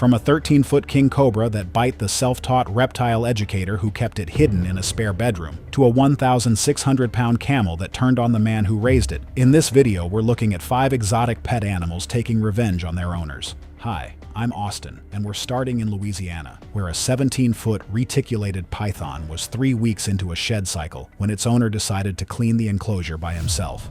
From a 13-foot king cobra that bite the self-taught reptile educator who kept it hidden in a spare bedroom, to a 1,600-pound camel that turned on the man who raised it. In this video, we're looking at 5 exotic pet animals taking revenge on their owners. Hi, I'm Austin, and we're starting in Louisiana, where a 17-foot reticulated python was 3 weeks into a shed cycle when its owner decided to clean the enclosure by himself.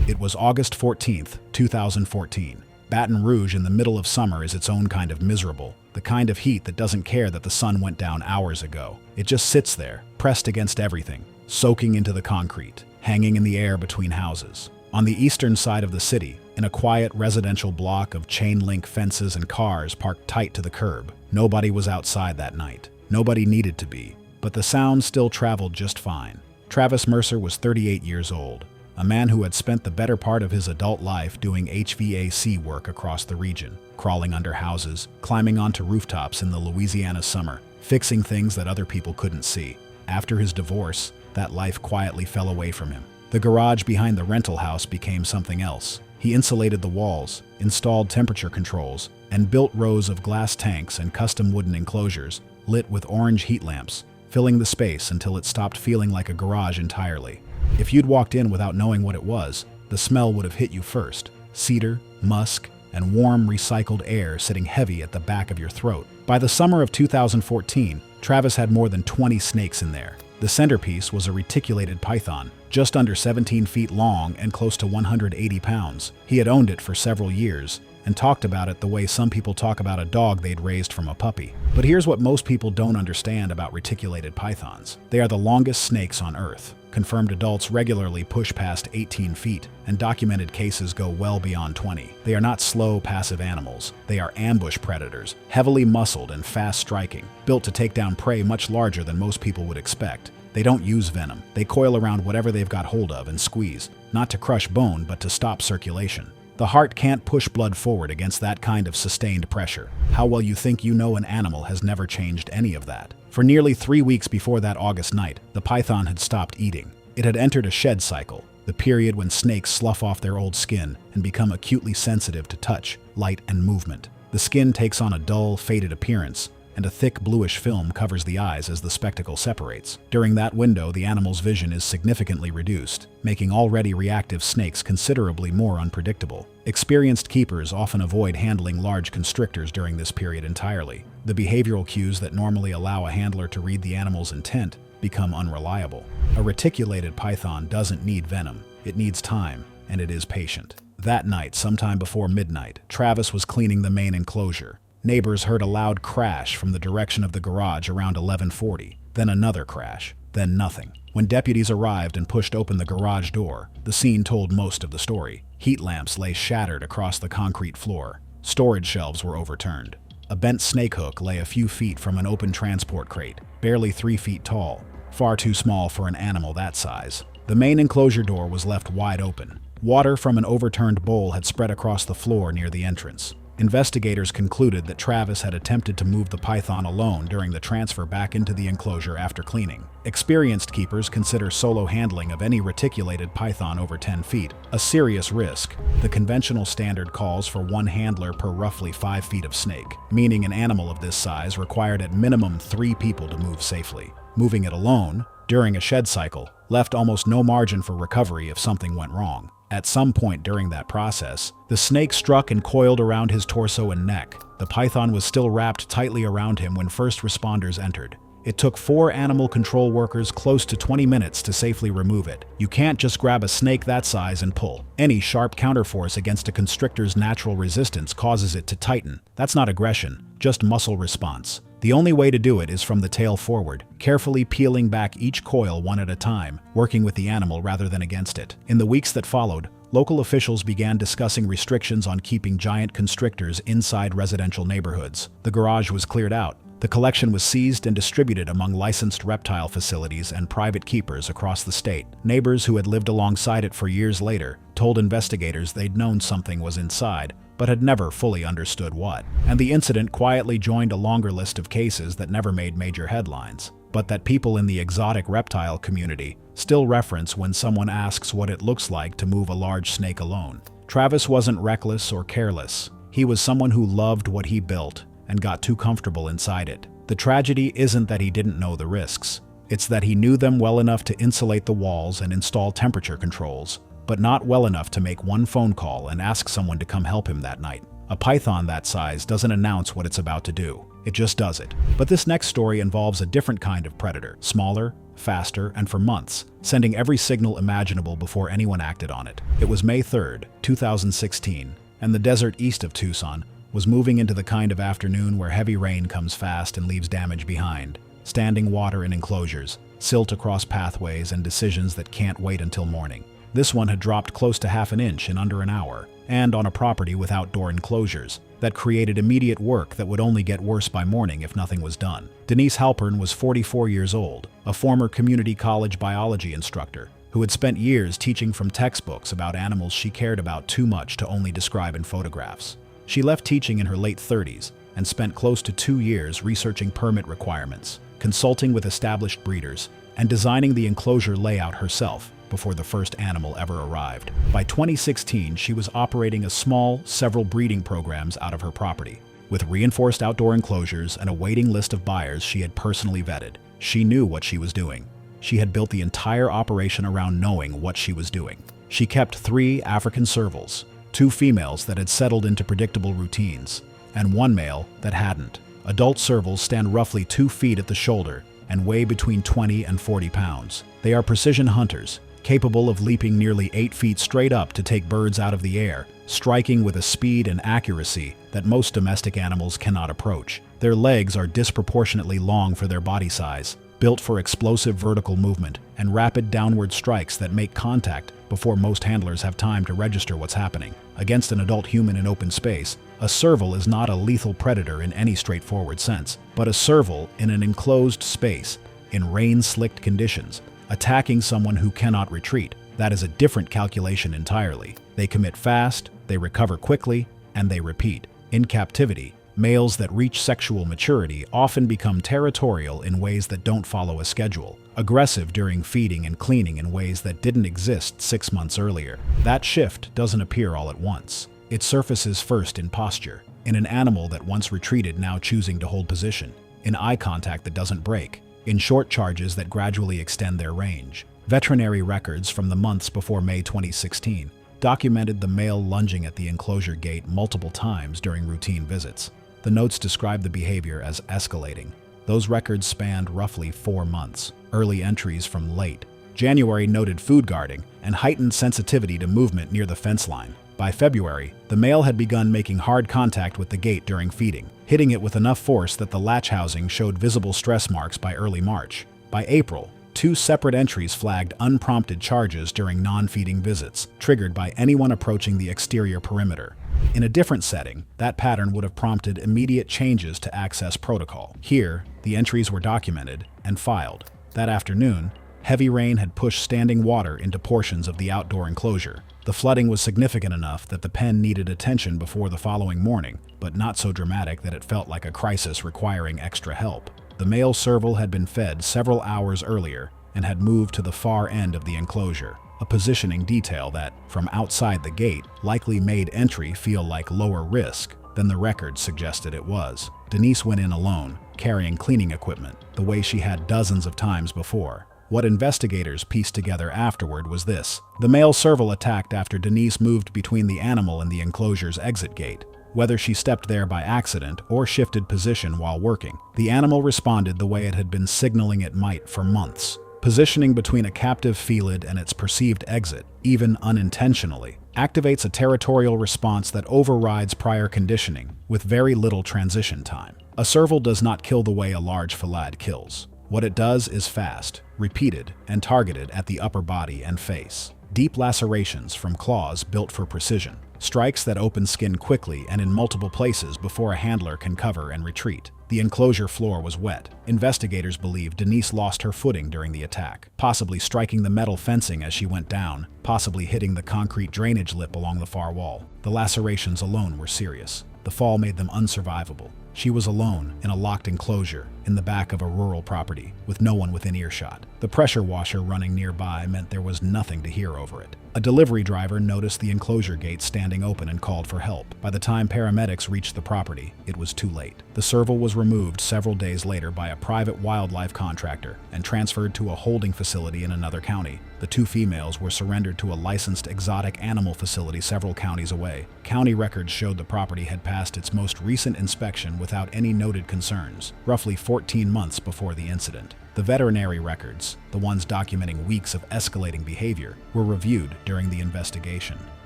It was August 14th, 2014. Baton Rouge in the middle of summer is its own kind of miserable, the kind of heat that doesn't care that the sun went down hours ago. It just sits there, pressed against everything, soaking into the concrete, hanging in the air between houses. On the eastern side of the city, in a quiet residential block of chain-link fences and cars parked tight to the curb, nobody was outside that night. Nobody needed to be, but the sound still traveled just fine. Travis Mercer was 38 years old, a man who had spent the better part of his adult life doing HVAC work across the region, crawling under houses, climbing onto rooftops in the Louisiana summer, fixing things that other people couldn't see. After his divorce, that life quietly fell away from him. The garage behind the rental house became something else. He insulated the walls, installed temperature controls, and built rows of glass tanks and custom wooden enclosures, lit with orange heat lamps, filling the space until it stopped feeling like a garage entirely. If you'd walked in without knowing what it was, the smell would have hit you first. Cedar, musk, and warm recycled air sitting heavy at the back of your throat. By the summer of 2014, Travis had more than 20 snakes in there. The centerpiece was a reticulated python, just under 17 feet long and close to 180 pounds. He had owned it for several years and talked about it the way some people talk about a dog they'd raised from a puppy. But here's what most people don't understand about reticulated pythons. They are the longest snakes on Earth. Confirmed adults regularly push past 18 feet, and documented cases go well beyond 20. They are not slow, passive animals. They are ambush predators, heavily muscled and fast-striking, built to take down prey much larger than most people would expect. They don't use venom. They coil around whatever they've got hold of and squeeze, not to crush bone, but to stop circulation. The heart can't push blood forward against that kind of sustained pressure. How well you think you know an animal has never changed any of that. For nearly 3 weeks before that August night, the python had stopped eating. It had entered a shed cycle, the period when snakes slough off their old skin and become acutely sensitive to touch, light, and movement. The skin takes on a dull, faded appearance, and a thick bluish film covers the eyes as the spectacle separates. During that window, the animal's vision is significantly reduced, making already reactive snakes considerably more unpredictable. Experienced keepers often avoid handling large constrictors during this period entirely. The behavioral cues that normally allow a handler to read the animal's intent become unreliable. A reticulated python doesn't need venom. It needs time, and it is patient. That night, sometime before midnight, Travis was cleaning the main enclosure. Neighbors heard a loud crash from the direction of the garage around 11:40, then another crash, then nothing. When deputies arrived and pushed open the garage door, the scene told most of the story. Heat lamps lay shattered across the concrete floor. Storage shelves were overturned. A bent snake hook lay a few feet from an open transport crate, barely 3 feet tall, far too small for an animal that size. The main enclosure door was left wide open. Water from an overturned bowl had spread across the floor near the entrance. Investigators concluded that Travis had attempted to move the python alone during the transfer back into the enclosure after cleaning. Experienced keepers consider solo handling of any reticulated python over 10 feet a serious risk. The conventional standard calls for 1 handler per roughly 5 feet of snake, meaning an animal of this size required at minimum 3 people to move safely. Moving it alone, during a shed cycle, left almost no margin for recovery if something went wrong. At some point during that process, the snake struck and coiled around his torso and neck. The python was still wrapped tightly around him when first responders entered. It took 4 animal control workers close to 20 minutes to safely remove it. You can't just grab a snake that size and pull. Any sharp counterforce against a constrictor's natural resistance causes it to tighten. That's not aggression, just muscle response. The only way to do it is from the tail forward, carefully peeling back each coil one at a time, working with the animal rather than against it. In the weeks that followed, local officials began discussing restrictions on keeping giant constrictors inside residential neighborhoods. The garage was cleared out. The collection was seized and distributed among licensed reptile facilities and private keepers across the state. Neighbors who had lived alongside it for years later told investigators they'd known something was inside, but had never fully understood what. And the incident quietly joined a longer list of cases that never made major headlines, but that people in the exotic reptile community still reference when someone asks what it looks like to move a large snake alone. Travis wasn't reckless or careless. He was someone who loved what he built and got too comfortable inside it. The tragedy isn't that he didn't know the risks. It's that he knew them well enough to insulate the walls and install temperature controls, but not well enough to make one phone call and ask someone to come help him that night. A python that size doesn't announce what it's about to do. It just does it. But this next story involves a different kind of predator, smaller, faster, and for months, sending every signal imaginable before anyone acted on it. It was May 3rd, 2016, and the desert east of Tucson was moving into the kind of afternoon where heavy rain comes fast and leaves damage behind. Standing water in enclosures, silt across pathways, and decisions that can't wait until morning. This one had dropped close to half an inch in under an hour, and on a property with outdoor enclosures. That created immediate work that would only get worse by morning if nothing was done. Denise Halpern was 44 years old, a former community college biology instructor who had spent years teaching from textbooks about animals she cared about too much to only describe in photographs. She left teaching in her late 30s and spent close to 2 years researching permit requirements, consulting with established breeders, and designing the enclosure layout herself before the first animal ever arrived. By 2016, she was operating a small, several breeding programs out of her property. With reinforced outdoor enclosures and a waiting list of buyers she had personally vetted, she knew what she was doing. She had built the entire operation around knowing what she was doing. She kept 3 African servals, 2 females that had settled into predictable routines, and 1 male that hadn't. Adult servals stand roughly 2 feet at the shoulder and weigh between 20 and 40 pounds. They are precision hunters, capable of leaping nearly 8 feet straight up to take birds out of the air, striking with a speed and accuracy that most domestic animals cannot approach. Their legs are disproportionately long for their body size, built for explosive vertical movement and rapid downward strikes that make contact before most handlers have time to register what's happening. Against an adult human in open space, a serval is not a lethal predator in any straightforward sense, but a serval in an enclosed space, in rain-slicked conditions, attacking someone who cannot retreat. That is a different calculation entirely. They commit fast, they recover quickly, and they repeat. In captivity, males that reach sexual maturity often become territorial in ways that don't follow a schedule, aggressive during feeding and cleaning in ways that didn't exist 6 months earlier. That shift doesn't appear all at once. It surfaces first in posture, in an animal that once retreated now choosing to hold position, in eye contact that doesn't break, in short charges that gradually extend their range. Veterinary records from the months before May 2016 documented the male lunging at the enclosure gate multiple times during routine visits. The notes describe the behavior as escalating. Those records spanned roughly 4 months. Early entries from late January noted food guarding and heightened sensitivity to movement near the fence line. By February, the male had begun making hard contact with the gate during feeding, hitting it with enough force that the latch housing showed visible stress marks by early March. By April, 2 separate entries flagged unprompted charges during non-feeding visits, triggered by anyone approaching the exterior perimeter. In a different setting, that pattern would have prompted immediate changes to access protocol. Here, the entries were documented and filed. That afternoon, heavy rain had pushed standing water into portions of the outdoor enclosure. The flooding was significant enough that the pen needed attention before the following morning, but not so dramatic that it felt like a crisis requiring extra help. The male serval had been fed several hours earlier and had moved to the far end of the enclosure, a positioning detail that, from outside the gate, likely made entry feel like lower risk than the record suggested it was. Denise went in alone, carrying cleaning equipment, the way she had dozens of times before. What investigators pieced together afterward was this: the male serval attacked after Denise moved between the animal and the enclosure's exit gate. Whether she stepped there by accident or shifted position while working, the animal responded the way it had been signaling it might for months. Positioning between a captive felid and its perceived exit, even unintentionally, activates a territorial response that overrides prior conditioning with very little transition time. A serval does not kill the way a large felid kills. What it does is fast, repeated, and targeted at the upper body and face. Deep lacerations from claws built for precision. Strikes that open skin quickly and in multiple places before a handler can cover and retreat. The enclosure floor was wet. Investigators believe Denise lost her footing during the attack, possibly striking the metal fencing as she went down, possibly hitting the concrete drainage lip along the far wall. The lacerations alone were serious. The fall made them unsurvivable. She was alone in a locked enclosure in the back of a rural property with no one within earshot. The pressure washer running nearby meant there was nothing to hear over it. A delivery driver noticed the enclosure gate standing open and called for help. By the time paramedics reached the property, it was too late. The serval was removed several days later by a private wildlife contractor and transferred to a holding facility in another county. The two females were surrendered to a licensed exotic animal facility several counties away. County records showed the property had passed its most recent inspection without any noted concerns, roughly 14 months before the incident. The veterinary records, the ones documenting weeks of escalating behavior, were reviewed during the investigation.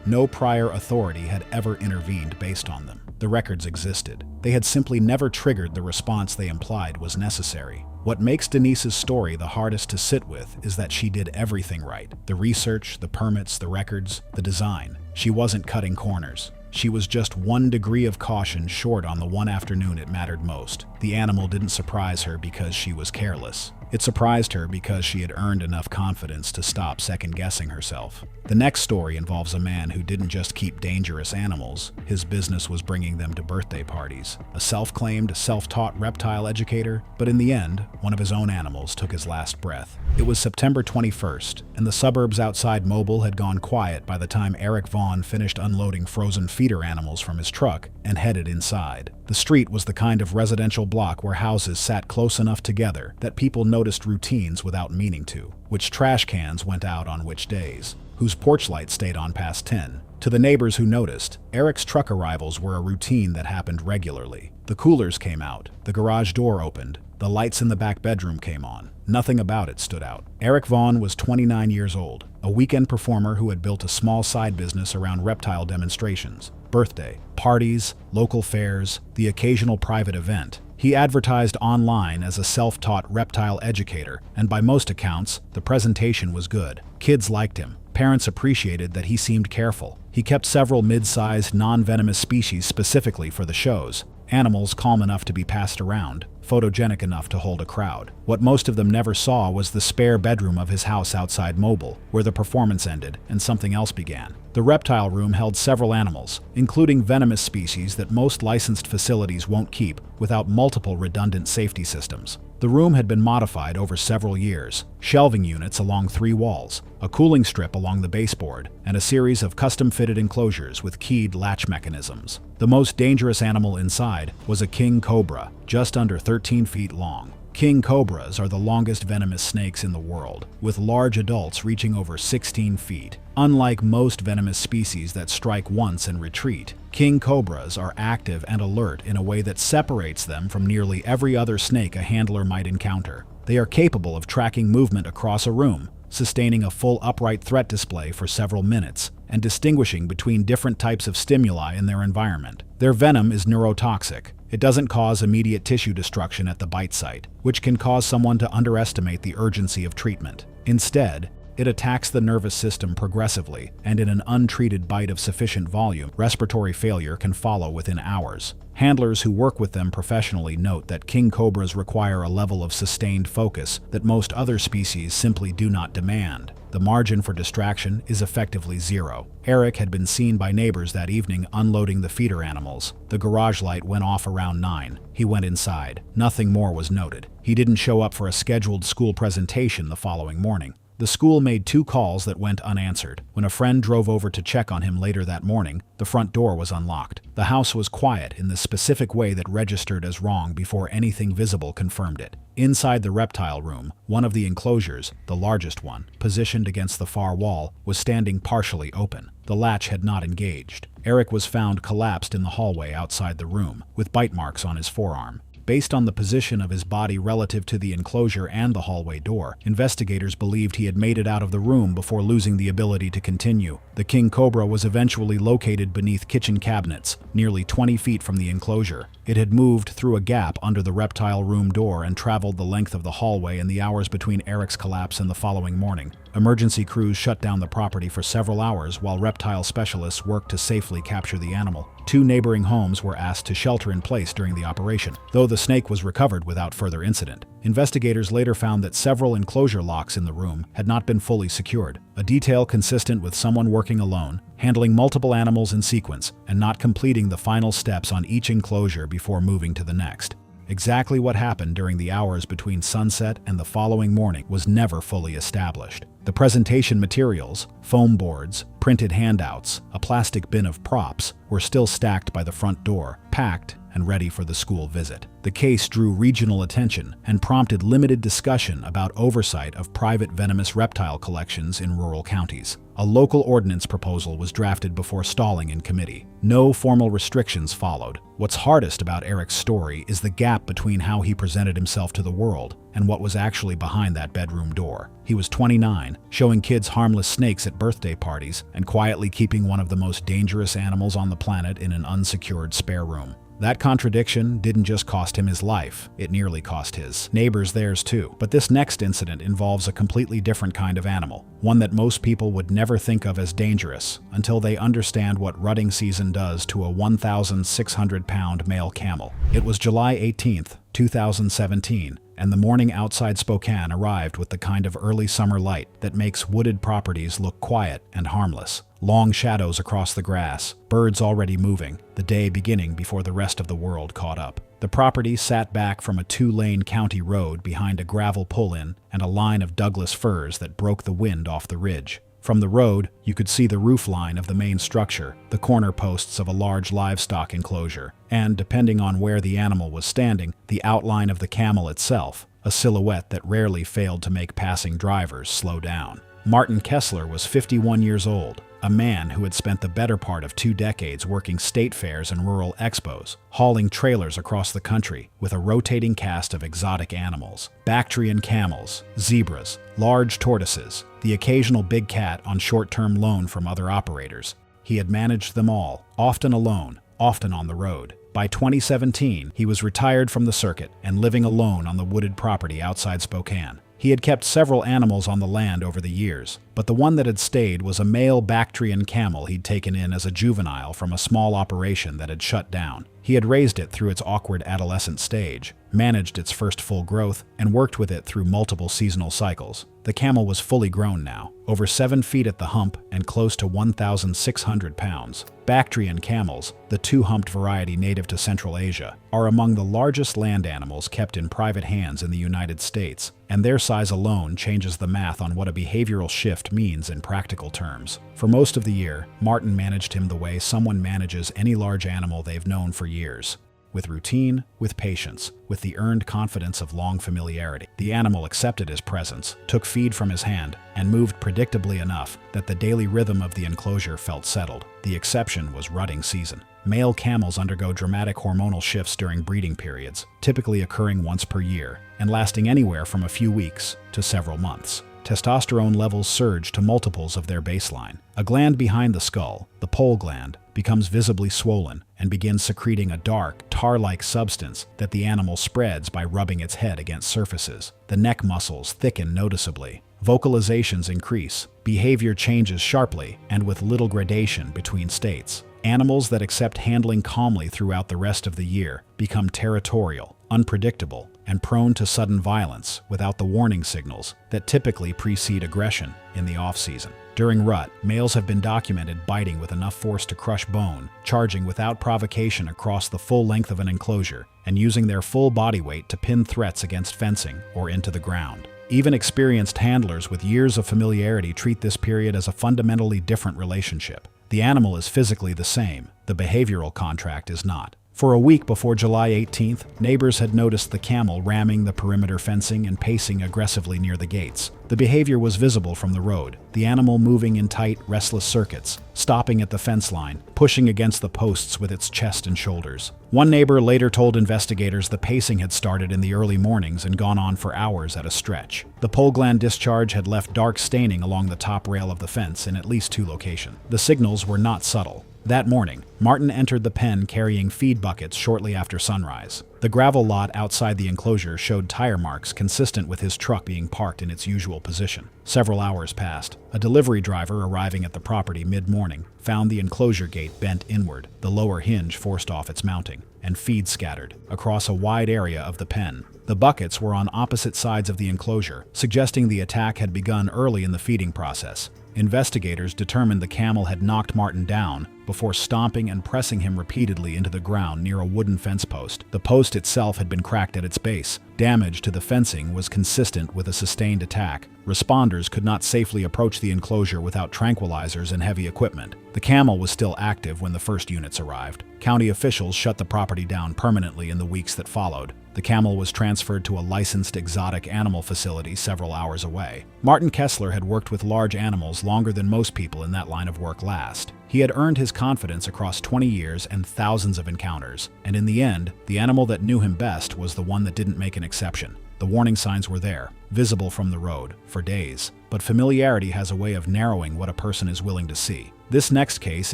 No prior authority had ever intervened based on them. The records existed. They had simply never triggered the response they implied was necessary. What makes Denise's story the hardest to sit with is that she did everything right. The research, the permits, the records, the design. She wasn't cutting corners. She was just 1 degree of caution short on the one afternoon it mattered most. The animal didn't surprise her because she was careless. It surprised her because she had earned enough confidence to stop second-guessing herself. The next story involves a man who didn't just keep dangerous animals, his business was bringing them to birthday parties. A self-claimed, self-taught reptile educator, but in the end, one of his own animals took his last breath. It was September 21st, and the suburbs outside Mobile had gone quiet by the time Eric Vaughn finished unloading frozen feeder animals from his truck and headed inside. The street was the kind of residential block where houses sat close enough together that people noticed routines without meaning to. Which trash cans went out on which days, whose porch light stayed on past 10. To the neighbors who noticed, Eric's truck arrivals were a routine that happened regularly. The coolers came out, the garage door opened, the lights in the back bedroom came on. Nothing about it stood out. Eric Vaughn was 29 years old, a weekend performer who had built a small side business around reptile demonstrations, birthday, parties, local fairs, the occasional private event. He advertised online as a self-taught reptile educator, and by most accounts, the presentation was good. Kids liked him. Parents appreciated that he seemed careful. He kept several mid-sized, non-venomous species specifically for the shows, animals calm enough to be passed around, photogenic enough to hold a crowd. What most of them never saw was the spare bedroom of his house outside Mobile, where the performance ended and something else began. The reptile room held several animals, including venomous species that most licensed facilities won't keep without multiple redundant safety systems. The room had been modified over several years, shelving units along 3 walls, a cooling strip along the baseboard, and a series of custom-fitted enclosures with keyed latch mechanisms. The most dangerous animal inside was a king cobra, just under 13 feet long. King cobras are the longest venomous snakes in the world, with large adults reaching over 16 feet. Unlike most venomous species that strike once and retreat, king cobras are active and alert in a way that separates them from nearly every other snake a handler might encounter. They are capable of tracking movement across a room, sustaining a full upright threat display for several minutes, and distinguishing between different types of stimuli in their environment. Their venom is neurotoxic. It doesn't cause immediate tissue destruction at the bite site, which can cause someone to underestimate the urgency of treatment. Instead, it attacks the nervous system progressively, and in an untreated bite of sufficient volume, respiratory failure can follow within hours. Handlers who work with them professionally note that king cobras require a level of sustained focus that most other species simply do not demand. The margin for distraction is effectively zero. Eric had been seen by neighbors that evening unloading the feeder animals. The garage light went off around 9. He went inside. Nothing more was noted. He didn't show up for a scheduled school presentation the following morning. The school made 2 calls that went unanswered. When a friend drove over to check on him later that morning, the front door was unlocked. The house was quiet in the specific way that registered as wrong before anything visible confirmed it. Inside the reptile room, one of the enclosures, the largest one, positioned against the far wall, was standing partially open. The latch had not engaged. Eric was found collapsed in the hallway outside the room, with bite marks on his forearm. Based on the position of his body relative to the enclosure and the hallway door, investigators believed he had made it out of the room before losing the ability to continue. The king cobra was eventually located beneath kitchen cabinets, nearly 20 feet from the enclosure. It had moved through a gap under the reptile room door and traveled the length of the hallway in the hours between Eric's collapse and the following morning. Emergency crews shut down the property for several hours while reptile specialists worked to safely capture the animal. 2 neighboring homes were asked to shelter in place during the operation, though the snake was recovered without further incident. Investigators later found that several enclosure locks in the room had not been fully secured, a detail consistent with someone working alone, handling multiple animals in sequence, and not completing the final steps on each enclosure before moving to the next. Exactly what happened during the hours between sunset and the following morning was never fully established. The presentation materials, foam boards, printed handouts, a plastic bin of props, were still stacked by the front door, packed and ready for the school visit. The case drew regional attention and prompted limited discussion about oversight of private venomous reptile collections in rural counties. A local ordinance proposal was drafted before stalling in committee. No formal restrictions followed. What's hardest about Eric's story is the gap between how he presented himself to the world and what was actually behind that bedroom door. He was 29, showing kids harmless snakes at birthday parties and quietly keeping one of the most dangerous animals on the planet in an unsecured spare room. That contradiction didn't just cost him his life, it nearly cost his neighbors theirs too. But this next incident involves a completely different kind of animal, one that most people would never think of as dangerous until they understand what rutting season does to a 1,600-pound male camel. It was July 18th, 2017, and the morning outside Spokane arrived with the kind of early summer light that makes wooded properties look quiet and harmless. Long shadows across the grass, birds already moving, the day beginning before the rest of the world caught up. The property sat back from a 2-lane county road behind a gravel pull-in and a line of Douglas firs that broke the wind off the ridge. From the road, you could see the roof line of the main structure, the corner posts of a large livestock enclosure, and, depending on where the animal was standing, the outline of the camel itself, a silhouette that rarely failed to make passing drivers slow down. Martin Kessler was 51 years old, a man who had spent the better part of 2 decades working state fairs and rural expos, hauling trailers across the country with a rotating cast of exotic animals, Bactrian camels, zebras, large tortoises, the occasional big cat on short-term loan from other operators. He had managed them all, often alone, often on the road. By 2017, he was retired from the circuit and living alone on the wooded property outside Spokane. He had kept several animals on the land over the years, but the one that had stayed was a male Bactrian camel he'd taken in as a juvenile from a small operation that had shut down. He had raised it through its awkward adolescent stage, managed its first full growth, and worked with it through multiple seasonal cycles. The camel was fully grown now, over 7 feet at the hump and close to 1,600 pounds. Bactrian camels, the 2-humped variety native to Central Asia, are among the largest land animals kept in private hands in the United States, and their size alone changes the math on what a behavioral shift means in practical terms. For most of the year, Martin managed him the way someone manages any large animal they've known for years. With routine, with patience, with the earned confidence of long familiarity. The animal accepted his presence, took feed from his hand, and moved predictably enough that the daily rhythm of the enclosure felt settled. The exception was rutting season. Male camels undergo dramatic hormonal shifts during breeding periods, typically occurring once per year, and lasting anywhere from a few weeks to several months. Testosterone levels surge to multiples of their baseline. A gland behind the skull, the pole gland, becomes visibly swollen and begins secreting a dark, tar-like substance that the animal spreads by rubbing its head against surfaces. The neck muscles thicken noticeably. Vocalizations increase. Behavior changes sharply and with little gradation between states. Animals that accept handling calmly throughout the rest of the year become territorial, unpredictable, and prone to sudden violence without the warning signals that typically precede aggression in the off-season. During rut, males have been documented biting with enough force to crush bone, charging without provocation across the full length of an enclosure, and using their full body weight to pin threats against fencing or into the ground. Even experienced handlers with years of familiarity treat this period as a fundamentally different relationship. The animal is physically the same, the behavioral contract is not. For a week before July 18th, neighbors had noticed the camel ramming the perimeter fencing and pacing aggressively near the gates. The behavior was visible from the road, the animal moving in tight, restless circuits, stopping at the fence line, pushing against the posts with its chest and shoulders. One neighbor later told investigators the pacing had started in the early mornings and gone on for hours at a stretch. The pole gland discharge had left dark staining along the top rail of the fence in at least 2 locations. The signals were not subtle. That morning, Martin entered the pen carrying feed buckets shortly after sunrise. The gravel lot outside the enclosure showed tire marks consistent with his truck being parked in its usual position. Several hours passed. A delivery driver arriving at the property mid-morning found the enclosure gate bent inward, the lower hinge forced off its mounting, and feed scattered across a wide area of the pen. The buckets were on opposite sides of the enclosure, suggesting the attack had begun early in the feeding process. Investigators determined the camel had knocked Martin down before stomping and pressing him repeatedly into the ground near a wooden fence post. The post itself had been cracked at its base. Damage to the fencing was consistent with a sustained attack. Responders could not safely approach the enclosure without tranquilizers and heavy equipment. The camel was still active when the first units arrived. County officials shut the property down permanently in the weeks that followed. The camel was transferred to a licensed exotic animal facility several hours away. Martin Kessler had worked with large animals longer than most people in that line of work last. He had earned his confidence across 20 years and thousands of encounters, and in the end, the animal that knew him best was the one that didn't make an exception. The warning signs were there, visible from the road, for days, but familiarity has a way of narrowing what a person is willing to see. This next case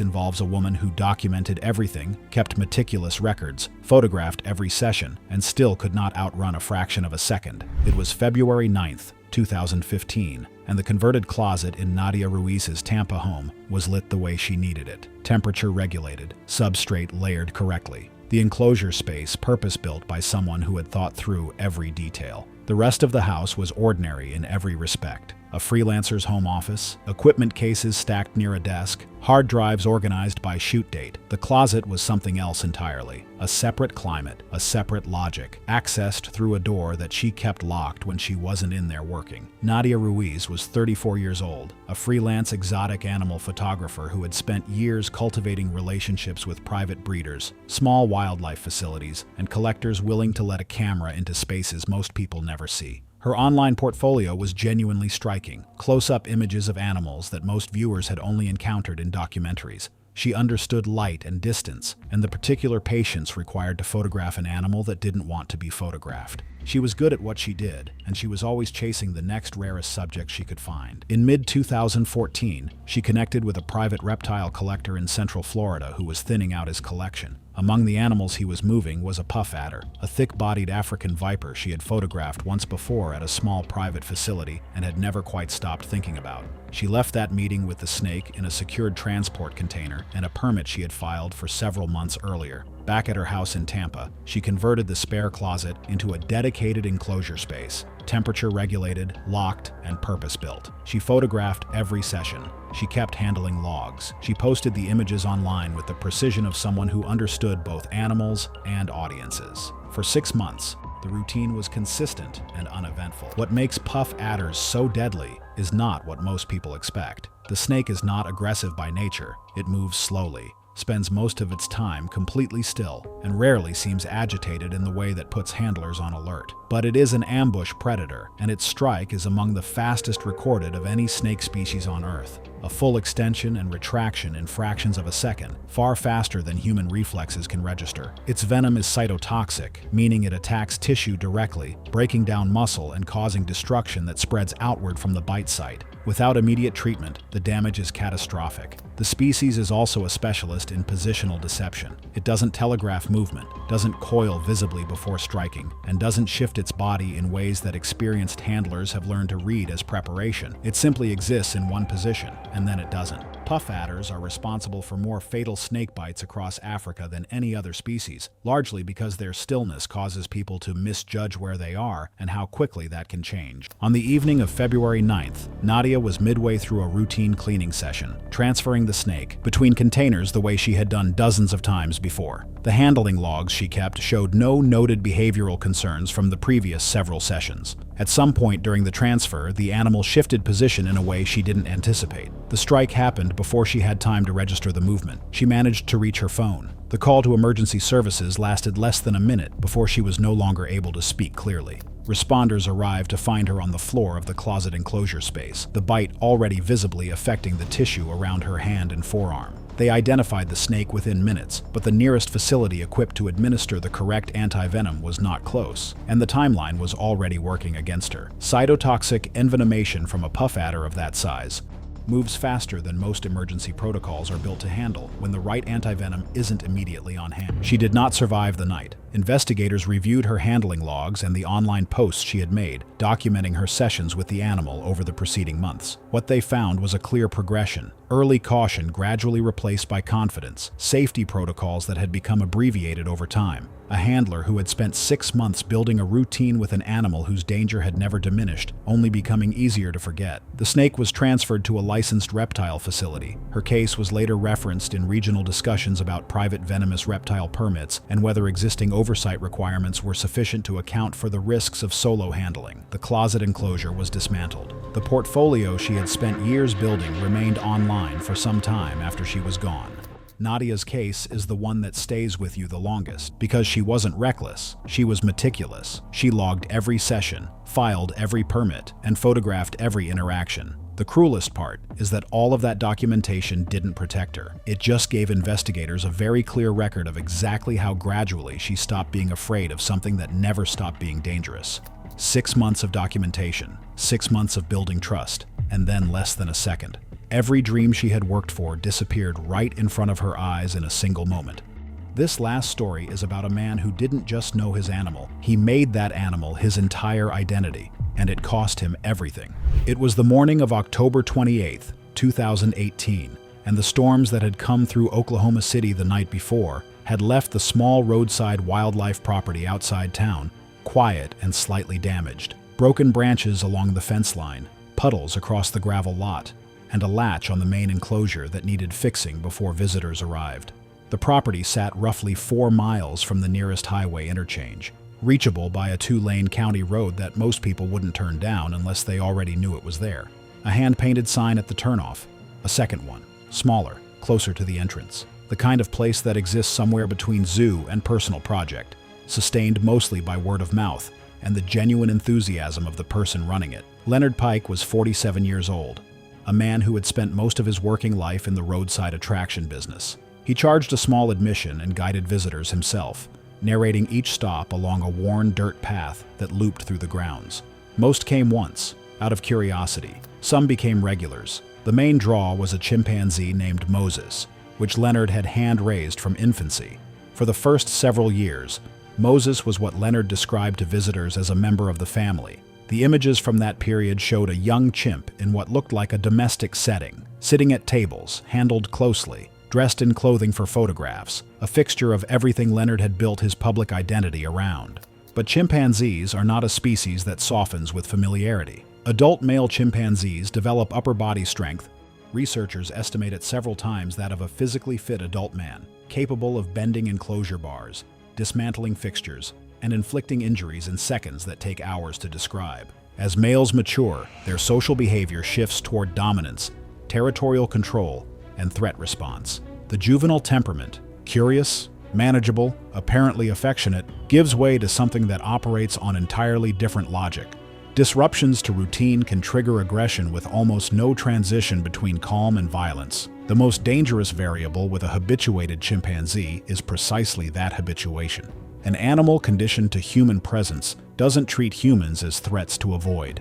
involves a woman who documented everything, kept meticulous records, photographed every session, and still could not outrun a fraction of a second. It was February 9th, 2015, and the converted closet in Nadia Ruiz's Tampa home was lit the way she needed it. Temperature regulated, substrate layered correctly. The enclosure space purpose-built by someone who had thought through every detail. The rest of the house was ordinary in every respect. A freelancer's home office, equipment cases stacked near a desk, hard drives organized by shoot date. The closet was something else entirely. A separate climate, a separate logic, accessed through a door that she kept locked when she wasn't in there working. Nadia Ruiz was 34 years old, a freelance exotic animal photographer who had spent years cultivating relationships with private breeders, small wildlife facilities, and collectors willing to let a camera into spaces most people never see. Her online portfolio was genuinely striking, close-up images of animals that most viewers had only encountered in documentaries. She understood light and distance, and the particular patience required to photograph an animal that didn't want to be photographed. She was good at what she did, and she was always chasing the next rarest subject she could find. In mid-2014, she connected with a private reptile collector in Central Florida who was thinning out his collection. Among the animals he was moving was a puff adder, a thick-bodied African viper she had photographed once before at a small private facility and had never quite stopped thinking about. She left that meeting with the snake in a secured transport container and a permit she had filed for several months earlier. Back at her house in Tampa, she converted the spare closet into a dedicated enclosure space, temperature regulated, locked, and purpose-built. She photographed every session. She kept handling logs. She posted the images online with the precision of someone who understood both animals and audiences. For 6 months, the routine was consistent and uneventful. What makes puff adders so deadly is not what most people expect. The snake is not aggressive by nature. It moves slowly, spends most of its time completely still, and rarely seems agitated in the way that puts handlers on alert. But it is an ambush predator, and its strike is among the fastest recorded of any snake species on Earth. A full extension and retraction in fractions of a second, far faster than human reflexes can register. Its venom is cytotoxic, meaning it attacks tissue directly, breaking down muscle and causing destruction that spreads outward from the bite site. Without immediate treatment, the damage is catastrophic. The species is also a specialist in positional deception. It doesn't telegraph movement, doesn't coil visibly before striking, and doesn't shift its body in ways that experienced handlers have learned to read as preparation. It simply exists in one position, and then it doesn't. Puff adders are responsible for more fatal snake bites across Africa than any other species, largely because their stillness causes people to misjudge where they are and how quickly that can change. On the evening of February 9th, Nadia was midway through a routine cleaning session, transferring the snake between containers the way she had done dozens of times before. The handling logs she kept showed no noted behavioral concerns from the previous several sessions. At some point during the transfer, the animal shifted position in a way she didn't anticipate. The strike happened before she had time to register the movement. She managed to reach her phone. The call to emergency services lasted less than a minute before she was no longer able to speak clearly. Responders arrived to find her on the floor of the closet enclosure space, the bite already visibly affecting the tissue around her hand and forearm. They identified the snake within minutes, but the nearest facility equipped to administer the correct anti-venom was not close, and the timeline was already working against her. Cytotoxic envenomation from a puff adder of that size moves faster than most emergency protocols are built to handle when the right antivenom isn't immediately on hand. She did not survive the night. Investigators reviewed her handling logs and the online posts she had made, documenting her sessions with the animal over the preceding months. What they found was a clear progression. Early caution gradually replaced by confidence, safety protocols that had become abbreviated over time. A handler who had spent 6 months building a routine with an animal whose danger had never diminished, only becoming easier to forget. The snake was transferred to a licensed reptile facility. Her case was later referenced in regional discussions about private venomous reptile permits and whether existing oversight requirements were sufficient to account for the risks of solo handling. The closet enclosure was dismantled. The portfolio she had spent years building remained online for some time after she was gone. Nadia's case is the one that stays with you the longest because she wasn't reckless, she was meticulous. She logged every session, filed every permit, and photographed every interaction. The cruelest part is that all of that documentation didn't protect her. It just gave investigators a very clear record of exactly how gradually she stopped being afraid of something that never stopped being dangerous. 6 months of documentation, 6 months of building trust, and then less than a second. Every dream she had worked for disappeared right in front of her eyes in a single moment. This last story is about a man who didn't just know his animal, he made that animal his entire identity, and it cost him everything. It was the morning of October 28, 2018, and the storms that had come through Oklahoma City the night before had left the small roadside wildlife property outside town quiet and slightly damaged. Broken branches along the fence line, puddles across the gravel lot, and a latch on the main enclosure that needed fixing before visitors arrived. The property sat roughly 4 miles from the nearest highway interchange, reachable by a 2-lane county road that most people wouldn't turn down unless they already knew it was there. A hand-painted sign at the turnoff, a second one, smaller, closer to the entrance. The kind of place that exists somewhere between zoo and personal project, sustained mostly by word of mouth and the genuine enthusiasm of the person running it. Leonard Pike was 47 years old, a man who had spent most of his working life in the roadside attraction business. He charged a small admission and guided visitors himself, narrating each stop along a worn dirt path that looped through the grounds. Most came once, out of curiosity. Some became regulars. The main draw was a chimpanzee named Moses, which Leonard had hand-raised from infancy. For the first several years, Moses was what Leonard described to visitors as a member of the family. The images from that period showed a young chimp in what looked like a domestic setting, sitting at tables, handled closely, dressed in clothing for photographs, a fixture of everything Leonard had built his public identity around. But chimpanzees are not a species that softens with familiarity. Adult male chimpanzees develop upper body strength. Researchers estimate it several times that of a physically fit adult man, capable of bending enclosure bars, dismantling fixtures, and inflicting injuries in seconds that take hours to describe. As males mature, their social behavior shifts toward dominance, territorial control, and threat response. The juvenile temperament, curious, manageable, apparently affectionate, gives way to something that operates on entirely different logic. Disruptions to routine can trigger aggression with almost no transition between calm and violence. The most dangerous variable with a habituated chimpanzee is precisely that habituation. An animal conditioned to human presence doesn't treat humans as threats to avoid.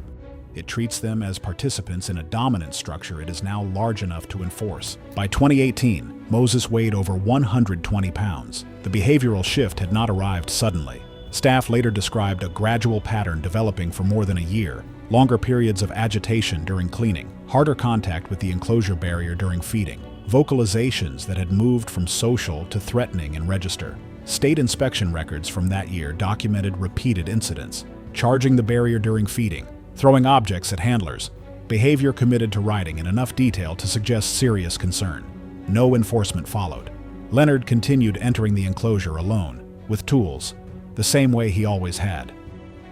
It treats them as participants in a dominant structure it is now large enough to enforce. By 2018, Moses weighed over 120 pounds. The behavioral shift had not arrived suddenly. Staff later described a gradual pattern developing for more than a year, longer periods of agitation during cleaning, harder contact with the enclosure barrier during feeding, vocalizations that had moved from social to threatening in register. State inspection records from that year documented repeated incidents, charging the barrier during feeding, throwing objects at handlers, behavior committed to riding in enough detail to suggest serious concern. No enforcement followed. Leonard continued entering the enclosure alone, with tools, the same way he always had.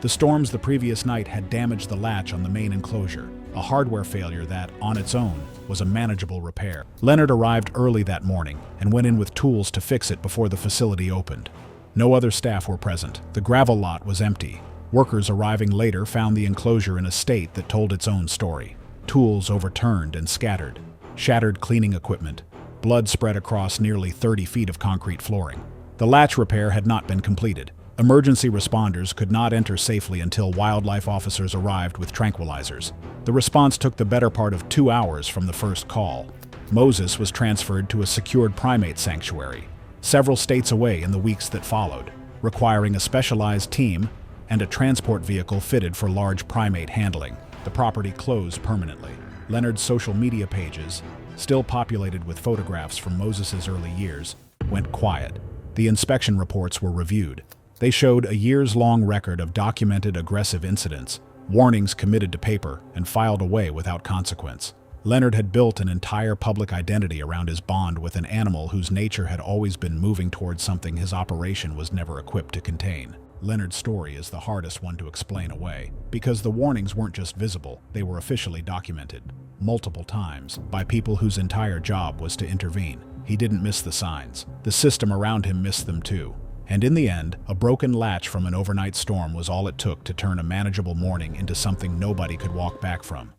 The storms the previous night had damaged the latch on the main enclosure, a hardware failure that, on its own, was a manageable repair. Leonard arrived early that morning and went in with tools to fix it before the facility opened. No other staff were present. The gravel lot was empty. Workers arriving later found the enclosure in a state that told its own story. Tools overturned and scattered, shattered cleaning equipment, blood spread across nearly 30 feet of concrete flooring. The latch repair had not been completed. Emergency responders could not enter safely until wildlife officers arrived with tranquilizers. The response took the better part of 2 hours from the first call. Moses was transferred to a secured primate sanctuary, several states away in the weeks that followed, requiring a specialized team and a transport vehicle fitted for large primate handling. The property closed permanently. Leonard's social media pages, still populated with photographs from Moses's early years, went quiet. The inspection reports were reviewed. They showed a years-long record of documented aggressive incidents, warnings committed to paper and filed away without consequence. Leonard had built an entire public identity around his bond with an animal whose nature had always been moving towards something his operation was never equipped to contain. Leonard's story is the hardest one to explain away, because the warnings weren't just visible, they were officially documented, multiple times, by people whose entire job was to intervene. He didn't miss the signs. The system around him missed them too. And in the end, a broken latch from an overnight storm was all it took to turn a manageable morning into something nobody could walk back from.